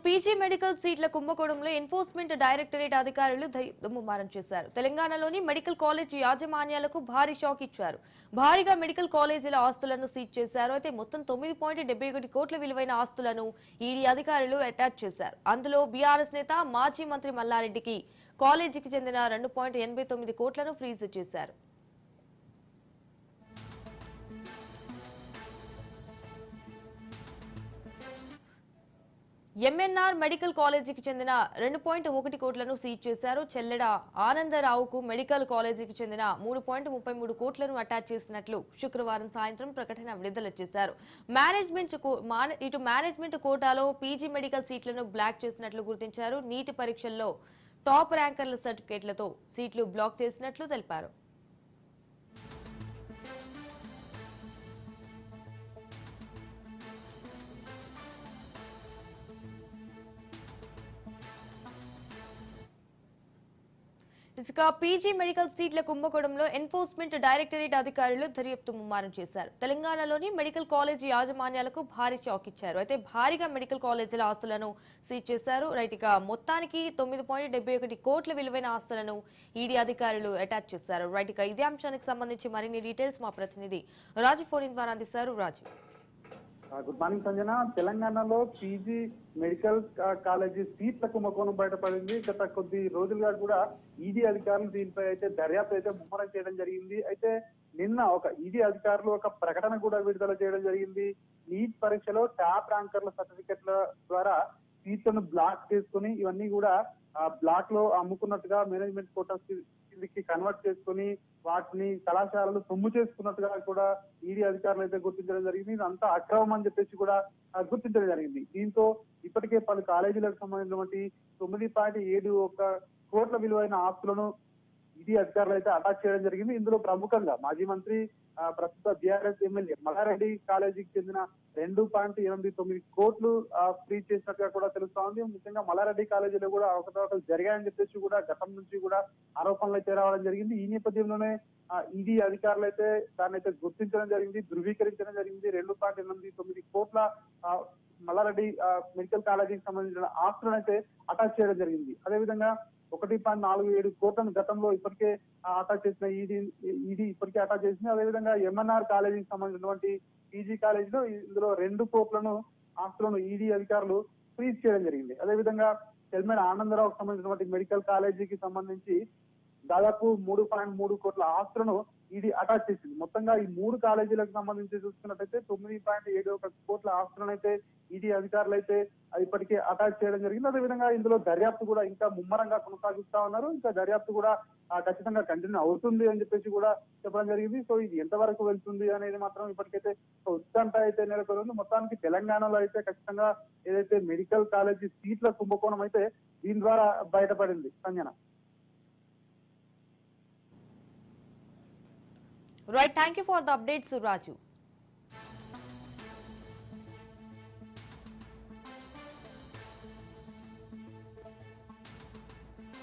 PG medical సీట్ల కుంభకోణంలో enforcement directorate అధికారులు ముమ్మరం చేశారు. తెలంగాణలోని మెడికల్ కాలేజ్ యాజమాన్యాలకు భారీ షాక్ ఇచ్చారు. భారీగా మెడికల్ కాలేజీల ఆస్తులను సీజ్ చేశారు. అయితే మొత్తం 9.71 కోట్ల విలువైన ఆస్తులను ఈడీ అధికారులు అటాచ్ చేశారు. అందులో బీఆర్ఎస్ నేత మాజీ మంత్రి మల్లారెడ్డికి కాలేజీకి చెందిన 2.89 కోట్లను ఫ్రీజ్ చేశారు. ఎంఎన్ఆర్ మెడికల్ కాలేజీకి చెందిన 2.1 కోట్లను సీజ్ చేశారు. చెల్లెడ ఆనందరావుకు మెడికల్ కాలేజీకి చెందిన 3.33 కోట్లను అటాచ్ చేసినట్లు శుక్రవారం సాయంత్రం ప్రకటన విడుదల చేశారు. మేనేజ్మెంట్ కోటాలో పీజీ మెడికల్ సీట్లను బ్లాక్ చేసినట్లు గుర్తించారు. నీటి పరీక్షల్లో టాప్ ర్యాంకర్ల సర్టిఫికేట్లతో సీట్లు బ్లాక్ చేసినట్లు తెలిపారు. పీజీ మెడికల్ సీట్ల కుంభకోణంలో ఎన్ఫోర్స్మెంట్ డైరెక్టరేట్ అధికారులు దర్యాప్తు ముమ్మరం చేశారు. తెలంగాణలోని మెడికల్ కాలేజీ యాజమాన్యాలకు భారీ షాక్ ఇచ్చారు. అయితే భారీగా మెడికల్ కాలేజీల ఆస్తులను సీజ్ చేశారు. మొత్తానికి 9.71 కోట్ల విలువైన ఆస్తులను ఈడీ అధికారులు అటాచ్ చేశారు. ఇదే అంశానికి సంబంధించి మరిన్ని డీటెయిల్స్ మా ప్రతినిధి రాజు ఫోన్ ద్వారా అందిస్తారు. రాజు, గుడ్ మార్నింగ్ సంజన. తెలంగాణలో పీజీ మెడికల్ కాలేజీ సీట్ల కుంభకోణం బయటపడింది. గత కొద్ది రోజులుగా కూడా ఈడీ అధికారులు దీనిపై అయితే దర్యాప్తు అయితే ముమ్మరం చేయడం జరిగింది. అయితే నిన్న ఒక ఈడీ అధికారులు ఒక ప్రకటన కూడా విడుదల చేయడం జరిగింది. నీట్ పరీక్షలో టాప్ ర్యాంకర్ల సర్టిఫికెట్ల ద్వారా సీట్లను బ్లాక్ చేసుకుని ఇవన్నీ కూడా బ్లాక్ లో అమ్ముకున్నట్టుగా మేనేజ్మెంట్ కోటా కిందికి కన్వర్ట్ చేసుకుని వాటిని కళాశాలలు సొమ్ము చేసుకున్నట్టుగా కూడా ఈడీ అధికారులు అయితే గుర్తించడం జరిగింది. ఇదంతా అక్రమం అని చెప్పేసి కూడా గుర్తించడం జరిగింది. దీంతో ఇప్పటికే పలు కాలేజీలకు సంబంధించినటువంటి 9.71 కోట్ల విలువైన ఆస్తులను ఈడీ అధికారులు అయితే అటాచ్ చేయడం జరిగింది. ఇందులో ప్రముఖంగా మాజీ మంత్రి ప్రస్తుత బీఆర్ఎస్ ఎమ్మెల్యే మల్లారెడ్డి కాలేజీకి చెందిన 2.89 కోట్లు ఫ్రీజ్ చేసినట్టుగా కూడా తెలుస్తా ఉంది. ముఖ్యంగా మల్లారెడ్డి కాలేజీలో కూడా అవకతవకలు జరిగాయని చెప్పేసి కూడా గతం నుంచి కూడా ఆరోపణలు అయితే రావడం జరిగింది. ఈ నేపథ్యంలోనే ఈడీ అధికారులు అయితే దాన్ని అయితే గుర్తించడం జరిగింది, ధృవీకరించడం జరిగింది. 2.89 కోట్ల మల్లారెడ్డి మెడికల్ కాలేజీకి సంబంధించిన ఆస్తులను అయితే అటాచ్ చేయడం జరిగింది. అదేవిధంగా 1.47 కోట్లను గతంలో ఇప్పటికే అటాచ్ చేసిన ఈడీ ఇప్పటికే అటాచ్ చేసింది. అదేవిధంగా ఎంఎన్ఆర్ కాలేజీకి సంబంధించినటువంటి పీజీ కాలేజీలో ఇందులో 2 కోట్లను ఆస్తులను ఈడీ అధికారులు ఫ్రీజ్ చేయడం జరిగింది. అదేవిధంగా చెల్మెడ ఆనందరావుకు సంబంధించినటువంటి మెడికల్ కాలేజీకి సంబంధించి దాదాపు 3.3 కోట్ల ఆస్తులను ఈడీ అటాచ్ చేసింది. మొత్తంగా ఈ 3 కాలేజీలకు సంబంధించి చూసుకున్నట్టయితే 9.71 కోట్ల ఆస్తులను అయితే ఈడీ అధికారులు అయితే ఇప్పటికే అటాచ్ చేయడం జరిగింది. అదేవిధంగా ఇందులో దర్యాప్తు కూడా ఇంకా ముమ్మరంగా కొనసాగిస్తా ఉన్నారు. ఇంకా దర్యాప్తు కూడా ఖచ్చితంగా కంటిన్యూ అవుతుంది అని చెప్పేసి కూడా చెప్పడం జరిగింది. సో ఇది ఎంతవరకు వెళ్తుంది అనేది మాత్రం ఇప్పటికైతే ఉత్కంఠ అయితే నెలకొంది. మొత్తానికి తెలంగాణలో అయితే ఖచ్చితంగా ఏదైతే మెడికల్ కాలేజీ సీట్ల కుంభకోణం అయితే దీని ద్వారా బయటపడింది. Sanjana. Thank you for the updates, Raju.